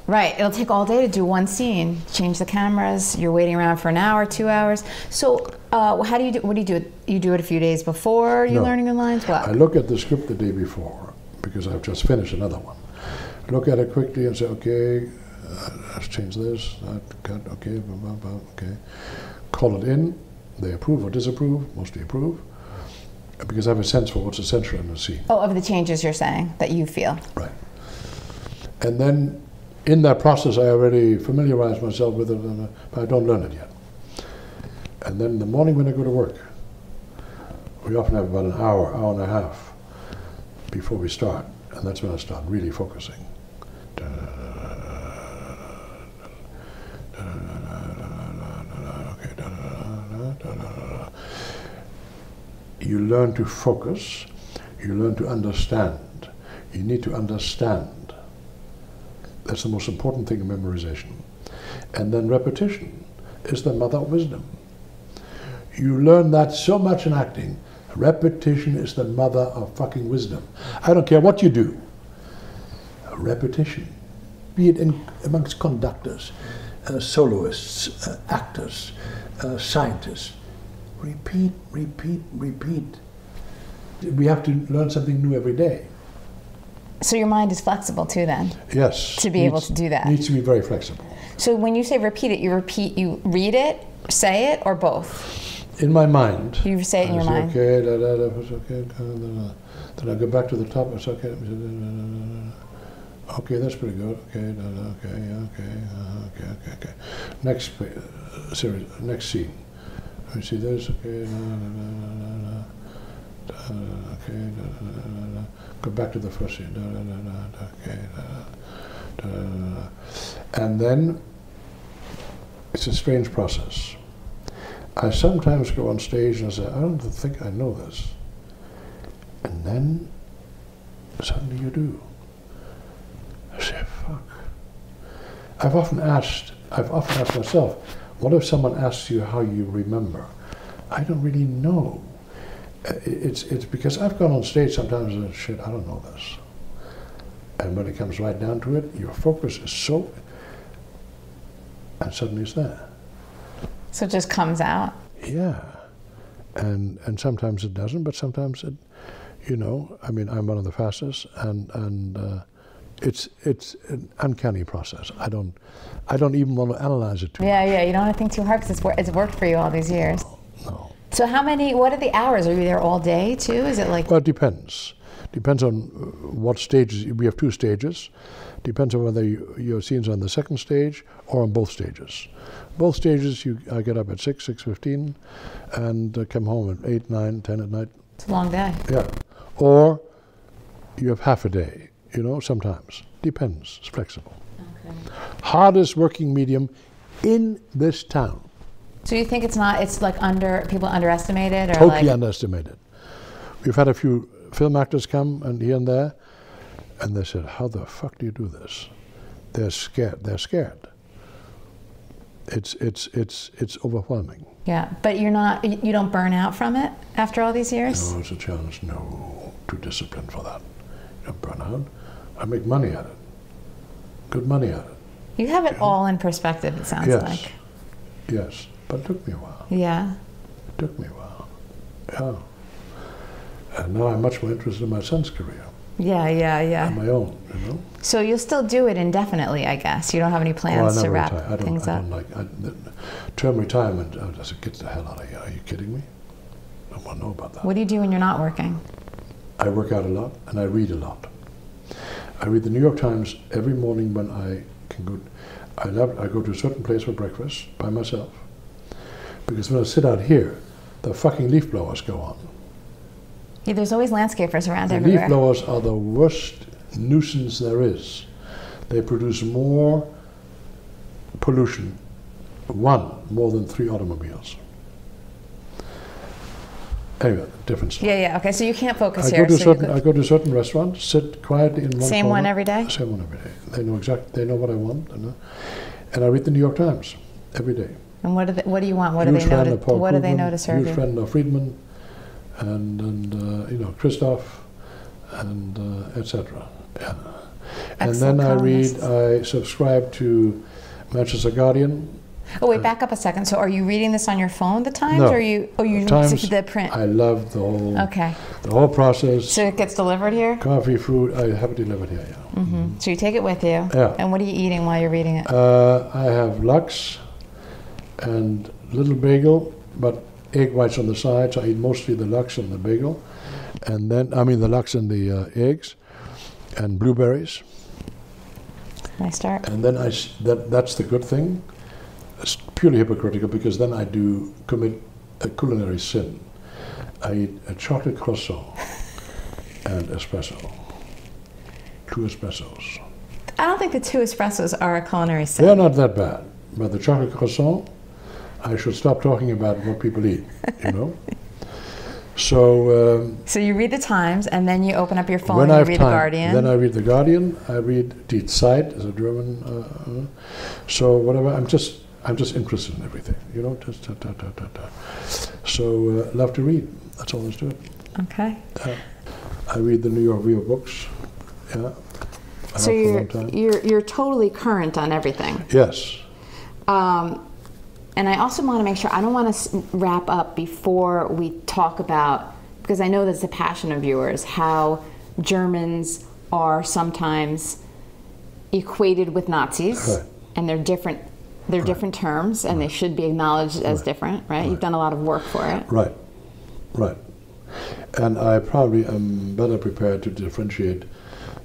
Right. It'll take all day to do one scene. Change the cameras. You're waiting around for an hour, 2 hours. So how do you do? What do you do? You do it a few days before you're learning your lines. What? I look at the script the day before because I've just finished another one. Look at it quickly and say, okay, let's change this. That cut. Okay, blah, blah, blah, okay. Call it in. They approve or disapprove. Mostly approve. Because I have a sense for what's essential in the scene. Oh, of the changes you're saying that you feel. Right. And then in that process, I already familiarize myself with it, but I don't learn it yet. And then in the morning when I go to work, we often have about an hour, hour and a half before we start. And that's when I start really focusing. You learn to focus, you learn to understand. You need to understand. That's the most important thing in memorization. And then repetition is the mother of wisdom. You learn that so much in acting. Repetition is the mother of fucking wisdom. I don't care what you do. Repetition. Be it amongst conductors, soloists, actors, scientists. Repeat, repeat, repeat. We have to learn something new every day. So your mind is flexible too then? Yes. To be able to do that? Needs to be very flexible. So when you say repeat it, you read it, say it, or both? In my mind. You say it in your mind? Okay, it's okay, then I go back to the top, it's okay. Okay, that's pretty good. Okay. Next series, next scene. You see this, okay, okay, go back to the first scene, okay, and then it's a strange process. I sometimes go on stage and I say, I don't think I know this, and then suddenly you do. I say, fuck. I've often asked myself, what if someone asks you how you remember? I don't really know. It's because I've gone on stage sometimes and shit, I don't know this. And when it comes right down to it, your focus is so, and suddenly it's there. So it just comes out? Yeah. And sometimes it doesn't, but sometimes it, I mean, I'm one of the fastest, and it's an uncanny process. I don't even want to analyze it too much. Yeah, you don't want to think too hard because it's worked for you all these years. No. So what are the hours? Are you there all day too? Is it like? Well, it depends. Depends on what stages. We have 2 stages. Depends on whether your scene's on the second stage or on both stages. Both stages, I get up at 6:15, and come home at 8, 9, 10 at night. It's a long day. Yeah. Or you have half a day. Sometimes. Depends. It's flexible. Okay. Hardest working medium in this town. So you think it's like people underestimate it? Or Totally underestimated. We've had a few film actors come and here and there, and they said, how the fuck do you do this? They're scared. It's overwhelming. Yeah, but you don't burn out from it after all these years? No, it's a challenge. No, too disciplined for that. You don't burn out. I make money at it. Good money at it. You have it all in perspective, it sounds like. Yes. But it took me a while. Yeah. It took me a while. Yeah. And now I'm much more interested in my son's career. Yeah, yeah, yeah. On my own, you know. So you'll still do it indefinitely, I guess. You don't have any plans to wrap things up? The term retirement, I said, get the hell out of here. Are you kidding me? I don't want to know about that. What do you do when you're not working? I work out a lot and I read a lot. I read the New York Times every morning when I can go. I go to a certain place for breakfast by myself. Because when I sit out here, the fucking leaf blowers go on. Yeah, there's always landscapers around The everywhere. leaf blowers are the worst nuisance there is. They produce more pollution, more than 3 automobiles. Anyway, different stuff. Yeah, yeah. Okay, so you can't focus I here. go to certain restaurants, sit quietly in one Same corner. one every day? Same one every day. They know what I want, and I read the New York Times every day. And what do you want? What do they know to serve you? Huge friend of Friedman, and you know, Christoph, and etc. Yeah. And then I subscribe to Manchester Guardian. Oh wait, back up a second. So are you reading this on your phone, the Times, No. or you Times, the print? I love the whole Okay. the whole process. So it gets delivered here? Coffee, fruit, I have it delivered here, yeah. Mm-hmm. So you take it with you. Yeah. And what are you eating while you're reading it? I have Lux and little bagel, but egg whites on the side, so I eat mostly the Lux and the bagel. And then, the Lux and the eggs, and blueberries. Nice start. And then that's the good thing. It's purely hypocritical because then I do commit a culinary sin. I eat a chocolate croissant and espresso. 2 espressos. I don't think the 2 espressos are a culinary sin. They're not that bad, but the chocolate croissant, I should stop talking about what people eat, you know? So you read the Times, and then you open up your phone when and I you have read time, the Guardian. then I read the Guardian. I read Die Zeit, as a German. So whatever. I'm just interested in everything, you know. So love to read. That's all there's to it. Okay. I read the New York Review of Books. Yeah. So you're totally current on everything. Yes. And I also want to make sure, I don't want to wrap up before we talk about, because I know that's a passion of yours, how Germans are sometimes equated with Nazis, right. And they're different terms, and they should be acknowledged as different, right? You've done a lot of work for it. Right, right. And I probably am better prepared to differentiate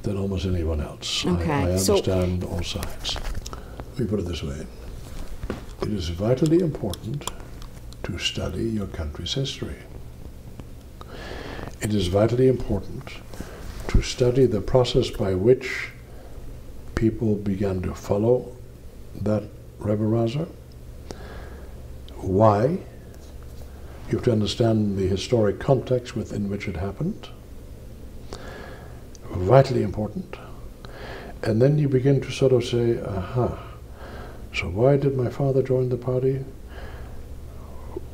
than almost anyone else. Okay. I understand all sides. Let me put it this way. It is vitally important to study your country's history. It is vitally important to study the process by which people began to follow that rebel rouser. Why? You have to understand the historic context within which it happened. Vitally important. And then you begin to sort of say, aha, so why did my father join the party?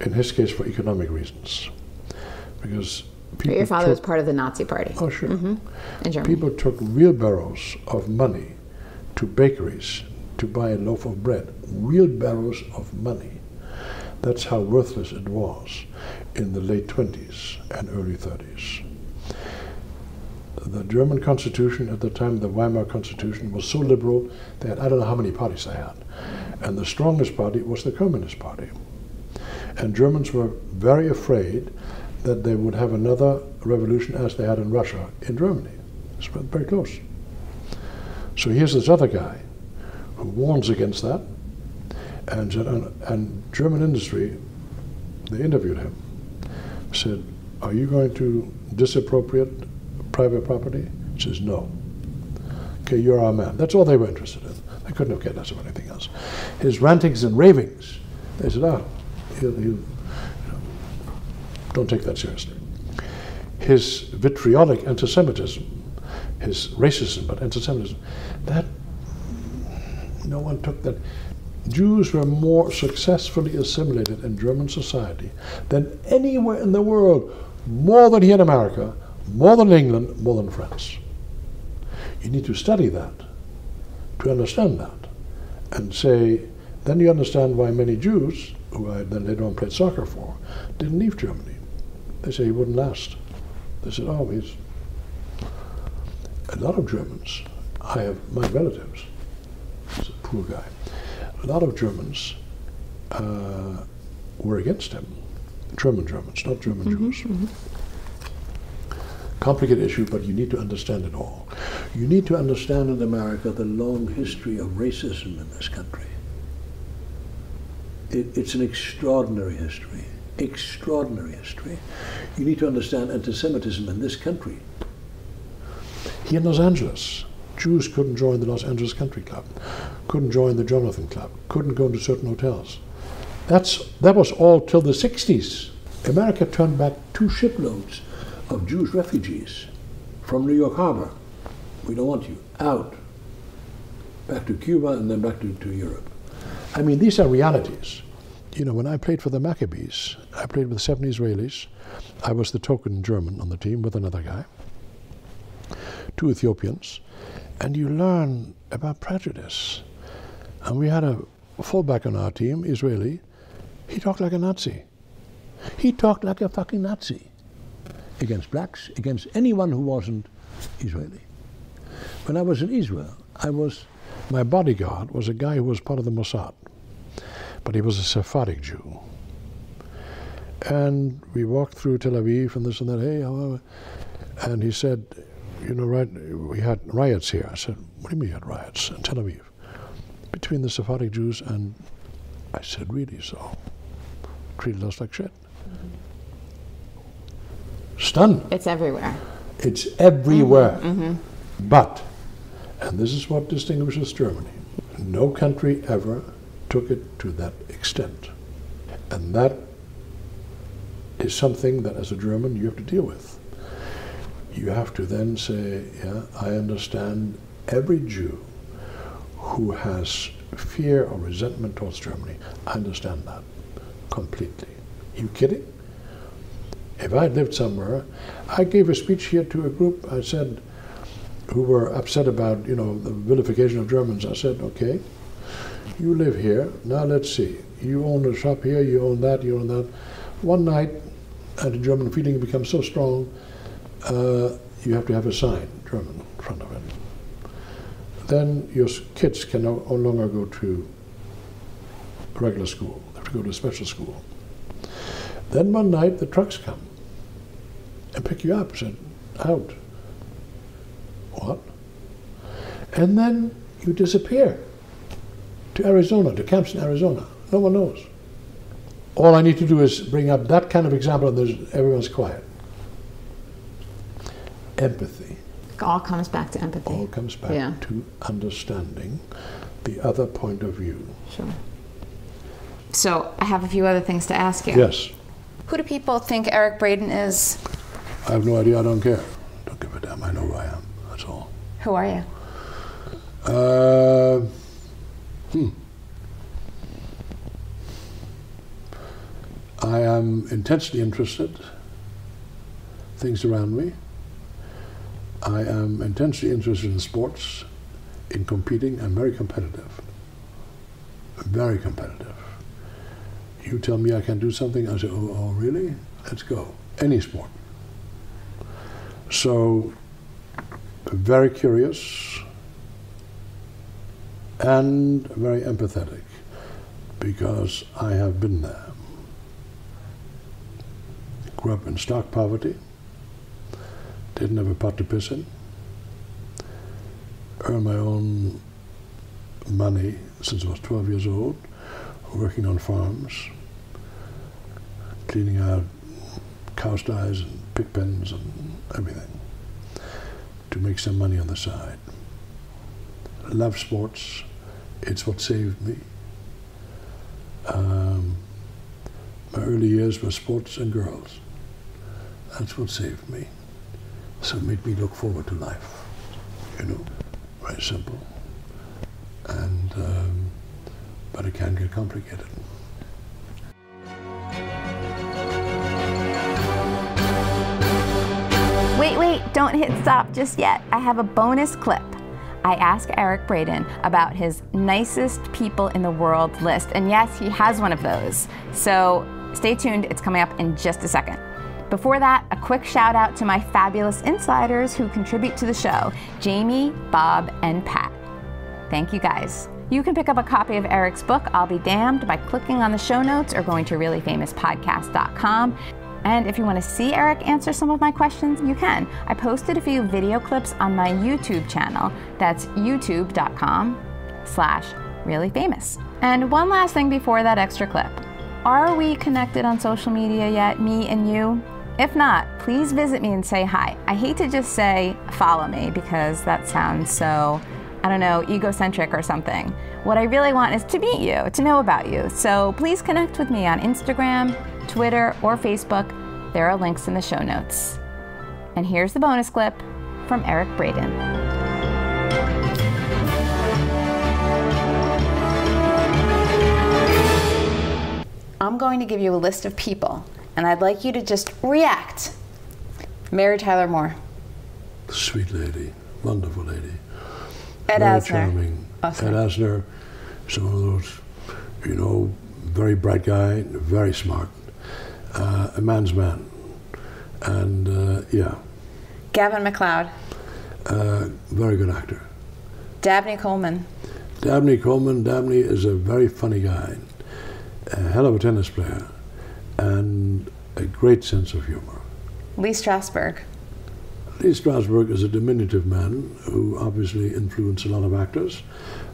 In his case, for economic reasons. Because people Your father was part of the Nazi party. Oh, sure. Mm-hmm. In Germany. People took wheelbarrows of money to bakeries to buy a loaf of bread. Wheelbarrows of money. That's how worthless it was in the late 20s and early 30s. The German constitution at the time, the Weimar Constitution, was so liberal that I don't know how many parties they had. And the strongest party was the Communist Party. And Germans were very afraid that they would have another revolution as they had in Russia, in Germany. It's very close. So here's this other guy who warns against that, and German industry, they interviewed him, said, are you going to disappropriate private property? He says, no. Okay, you're our man. That's all they were interested in. They couldn't have cared less of anything else. His rantings and ravings, they said, don't take that seriously. His vitriolic anti-Semitism, his racism, but anti-Semitism, that no one took that. Jews were more successfully assimilated in German society than anywhere in the world, more than here in America, more than England, more than France. You need to study that to understand that, and say, then you understand why many Jews who I then later on played soccer for, didn't leave Germany. They said he wouldn't last. They said, oh, he's... A lot of Germans, I have my relatives, he's a poor guy, a lot of Germans were against him. Germans, not German Jews. Complicated issue, but you need to understand it all. You need to understand in America the long history of racism in this country. It's an extraordinary history, extraordinary history. You need to understand anti-Semitism in this country. Here in Los Angeles, Jews couldn't join the Los Angeles Country Club, couldn't join the Jonathan Club, couldn't go into certain hotels. That was all till the 60s. America turned back 2 shiploads of Jewish refugees from New York Harbor. We don't want you. Out. Back to Cuba and then back to Europe. I mean, these are realities. You know, when I played for the Maccabees, I played with 7 Israelis. I was the token German on the team with another guy. 2 Ethiopians. And you learn about prejudice. And we had a fullback on our team, Israeli. He talked like a Nazi. He talked like a fucking Nazi. Against blacks, against anyone who wasn't Israeli. When I was in Israel, my bodyguard was a guy who was part of the Mossad, but he was a Sephardic Jew. And we walked through Tel Aviv and this and that, hey, however, and he said, you know, right, we had riots here. I said, what do you mean you had riots in Tel Aviv? Between the Sephardic Jews and, I said, really so? Treated us like shit. Stunned. It's everywhere. It's everywhere. But, and this is what distinguishes Germany, no country ever took it to that extent. And that is something that as a German you have to deal with. You have to then say, yeah, I understand every Jew who has fear or resentment towards Germany. I understand that completely. Are you kidding? If I had lived somewhere, I gave a speech here to a group, I said, who were upset about, you know, the vilification of Germans. I said, okay, you live here, now let's see. You own a shop here, you own that, you own that. One night, anti-German feeling becomes so strong, you have to have a sign, German, in front of it. Then your kids can no longer go to regular school. They have to go to a special school. Then one night, the trucks come and pick you up, said, out. What? And then you disappear to Arizona, to camps in Arizona. No one knows. All I need to do is bring up that kind of example and everyone's quiet. Empathy. It all comes back to empathy. All comes back to understanding the other point of view. Sure. So I have a few other things to ask you. Yes. Who do people think Eric Braeden is? I have no idea. I don't care. Don't give a damn. I know who I am. That's all. Who are you? I am intensely interested. Things around me. I am intensely interested in sports, in competing. I'm very competitive. Very competitive. You tell me I can do something, I say, oh really? Let's go. Any sport. So, very curious and very empathetic because I have been there. Grew up in stark poverty, didn't have a pot to piss in, earned my own money since I was 12 years old, working on farms, cleaning out cow sties and pig pens and everything to make some money on the side. Love sports. It's what saved me. My early years were sports and girls. That's what saved me. So it made me look forward to life. You know, very simple. And but it can get complicated. Wait, don't hit stop just yet. I have a bonus clip. I ask Eric Braeden about his nicest people in the world list. And yes, he has one of those. So stay tuned, it's coming up in just a second. Before that, a quick shout out to my fabulous insiders who contribute to the show, Jamie, Bob, and Pat. Thank you guys. You can pick up a copy of Eric's book, I'll Be Damned, by clicking on the show notes or going to reallyfamouspodcast.com. And if you want to see Eric answer some of my questions, you can. I posted a few video clips on my YouTube channel. That's youtube.com/reallyfamous. And one last thing before that extra clip. Are we connected on social media yet, me and you? If not, please visit me and say hi. I hate to just say follow me because that sounds so, I don't know, egocentric or something. What I really want is to meet you, to know about you. So please connect with me on Instagram, Twitter, or Facebook. There are links in the show notes. And here's the bonus clip from Eric Braeden. I'm going to give you a list of people, and I'd like you to just react. Mary Tyler Moore. Sweet lady, wonderful lady. Ed Very Asner. charming. Oh, Ed sorry. Asner is one of those, very bright guy, very smart. A man's man. And Gavin MacLeod. very good actor. Dabney Coleman. Dabney is a very funny guy, a hell of a tennis player, and a great sense of humor. Lee Strasberg. Lee Strasberg is a diminutive man who obviously influenced a lot of actors.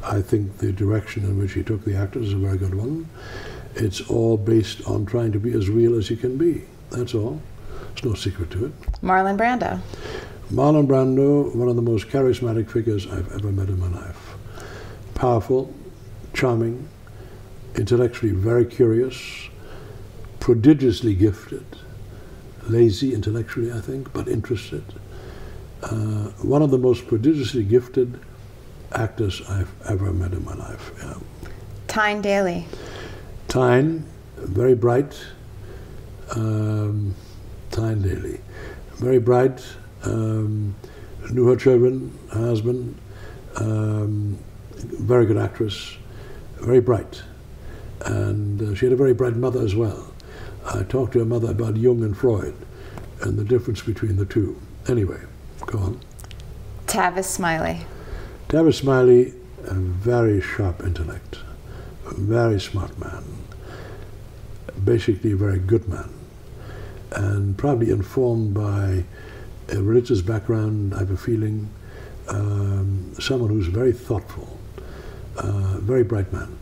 I think the direction in which he took the actors is a very good one. It's all based on trying to be as real as he can be. That's all. There's no secret to it. Marlon Brando. Marlon Brando, one of the most charismatic figures I've ever met in my life. Powerful, charming, intellectually very curious, prodigiously gifted, lazy intellectually, I think, but interested. One of the most prodigiously gifted actors I've ever met in my life. Yeah. Tyne Daly. Tyne, very bright. Tyne Daly, very bright. Knew her children, her husband. Very good actress, very bright. And she had a very bright mother as well. I talked to her mother about Jung and Freud and the difference between the two. Anyway, go on. Tavis Smiley. Tavis Smiley, a very sharp intellect, a very smart man, basically a very good man, and probably informed by a religious background, I have a feeling, someone who's very thoughtful, very bright man.